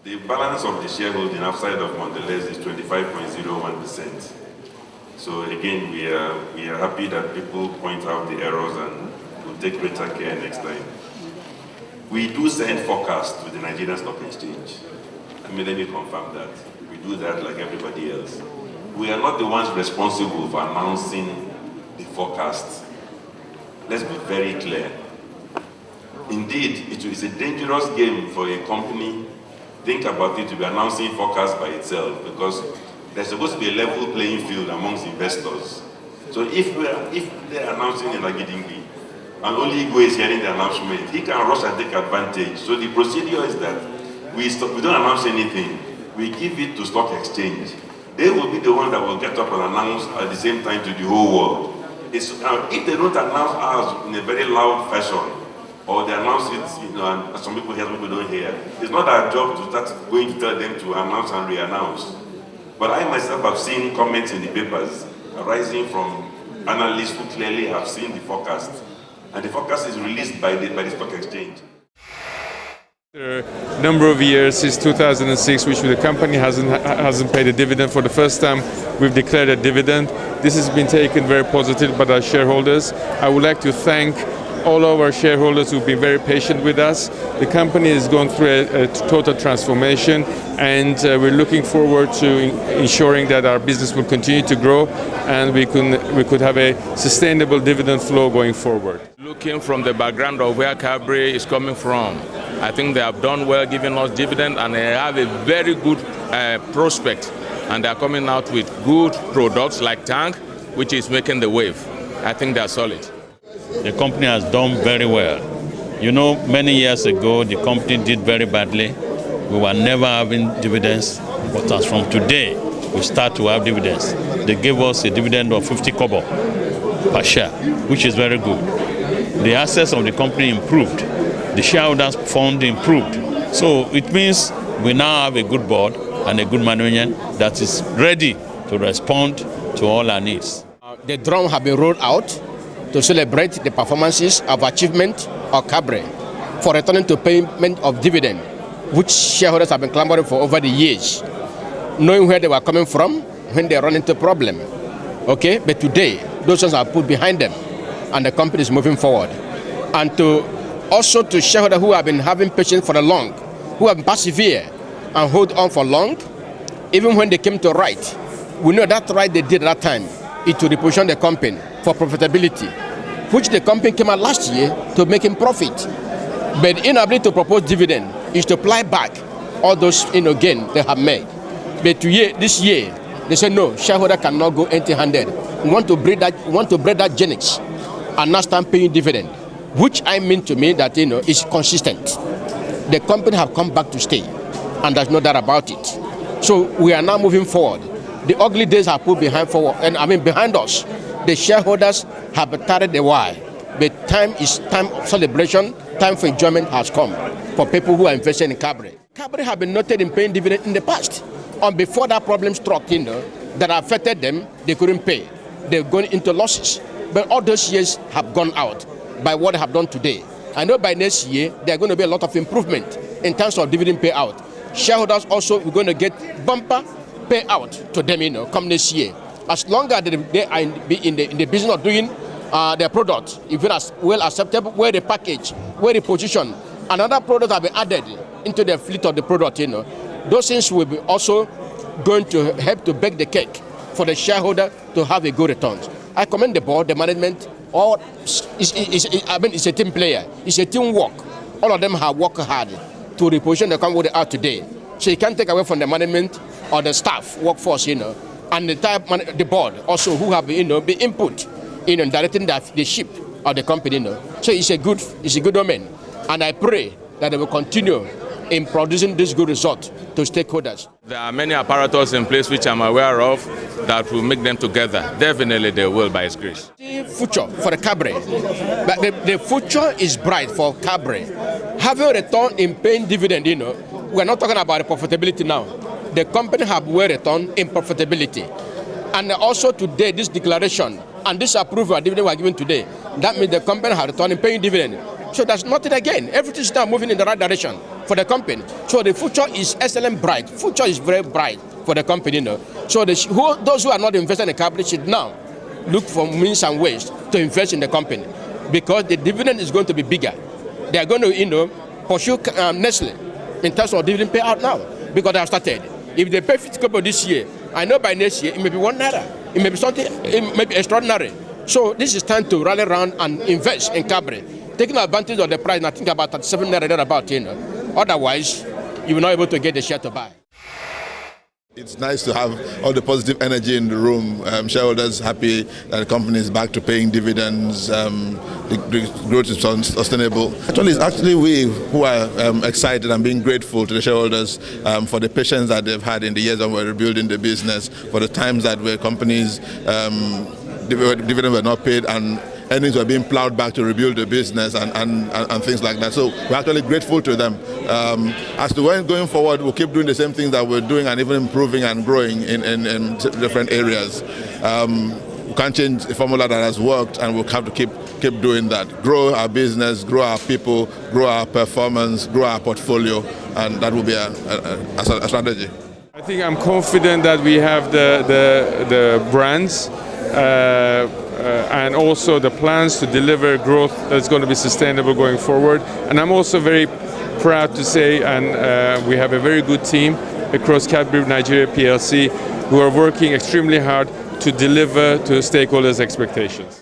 The balance of the shareholding outside of Mondelez is 25.01%. So again, we are happy that people point out the errors and will take greater care next time. We do send forecasts to the Nigerian Stock Exchange. Let me confirm that. We do that like everybody else. We are not the ones responsible for announcing the forecasts. Let's be very clear. Indeed, it is a dangerous game for a company, think about it, to be announcing forecasts by itself, because there's supposed to be a level playing field amongst investors. So if they're announcing in Agidingbi, and only Igwe is hearing the announcement, he can rush and take advantage. So the procedure is that we don't announce anything. We give it to stock exchange. They will be the ones that will get up and announce at the same time to the whole world. If they don't announce us in a very loud fashion, or they announce it, and some people hear, some people don't hear, it's not our job to start going to tell them to announce and re-announce. But I myself have seen comments in the papers arising from analysts who clearly have seen the forecast. And the forecast is released by the stock exchange. A number of years, since 2006, which the company hasn't paid a dividend. For the first time, we've declared a dividend. This has been taken very positively by our shareholders. I would like to thank all of our shareholders who've been very patient with us. The company is going through a total transformation, and we're looking forward to ensuring that our business will continue to grow and we could have a sustainable dividend flow going forward. Looking from the background of where Cadbury is coming from, I think they have done well giving us dividend, and they have a very good prospect, and they're coming out with good products like Tank, which is making the wave. I think they're solid. The company has done very well. You know, many years ago, the company did very badly. We were never having dividends, but as from today, we start to have dividends. They gave us a dividend of 50 kobo per share, which is very good. The assets of the company improved. The shareholders' fund improved. So it means we now have a good board and a good management that is ready to respond to all our needs. The drum has been rolled out to celebrate the performances of achievement of Cadbury for returning to payment of dividend, which shareholders have been clamoring for over the years, knowing where they were coming from when they run into problem. Okay, but today those ones are put behind them, and the company is moving forward. And also to shareholders who have been having patience for a long, who have persevered and hold on for long, even when they came to right, we know that right they did at that time is to reposition the company for profitability, which the company came out last year to making profit. But inability to propose dividend is to apply back all those gain they have made. But this year, they said no, shareholder cannot go empty-handed. We want to break that genetics and not start paying dividend, which I mean to me that is consistent. The company have come back to stay, and there's no doubt about it. So we are now moving forward. The ugly days are put behind us. The shareholders have tarried a while, but time of celebration, time for enjoyment has come for people who are invested in Cadbury. Cadbury have been noted in paying dividend in the past, and before that problem struck, that affected them, they couldn't pay. They're going into losses, but all those years have gone out by what they have done today. I know by next year there are going to be a lot of improvement in terms of dividend payout. Shareholders also are going to get bumper payout to them, come next year. As long as they are in the business of doing their product, if it is well acceptable, where the package, where the position, another product have been added into the fleet of the product, those things will be also going to help to bake the cake for the shareholder to have a good returns. I commend the board, the management. It's a team player. It's a teamwork. All of them have worked hard to reposition the company they are today. So you can't take away from the management or the staff workforce, and the board also who have been input in directing the ship of the company. So it's a good omen, and I pray that they will continue in producing this good result to stakeholders. There are many apparatus in place which I'm aware of that will make them together. Definitely they will, by His grace. The future for the Cadbury, but the future is bright for Cadbury. Having a return in paying dividend, we're not talking about the profitability now. The company have well returned in profitability. And also today, this declaration and this approval of dividend we are given today, that means the company have returned in paying dividend. So that's nothing again. Everything is now moving in the right direction for for the company. So the future is excellent bright. Future is very bright for the company, So those who are not invested in Cadbury should now look for means and ways to invest in the company, because the dividend is going to be bigger. They are going to, pursue Nestle in terms of dividend payout now, because they have started. If they pay 50 kobo this year, I know by next year it may be 1 naira. It may be something, it may be extraordinary. So this is time to rally around and invest in Cadbury, taking advantage of the price. And I think about 37 naira thereabout. Otherwise, you will not be able to get the share to buy. It's nice to have all the positive energy in the room. Shareholders happy that the company is back to paying dividends. The growth is sustainable. It's actually we who are excited and being grateful to the shareholders for the patience that they've had in the years when we're rebuilding the business, for the times that where companies dividends were not paid and earnings were being plowed back to rebuild the business and things like that. So we're actually grateful to them. As to when going forward, we'll keep doing the same things that we're doing and even improving and growing in different areas. We can't change the formula that has worked, and we'll have to keep doing that. Grow our business, grow our people, grow our performance, grow our portfolio, and that will be a strategy. I think I'm confident that we have the brands and also the plans to deliver growth that's going to be sustainable going forward. And I'm also very proud to say, and we have a very good team across Cadbury Nigeria Plc who are working extremely hard to deliver to stakeholders' expectations.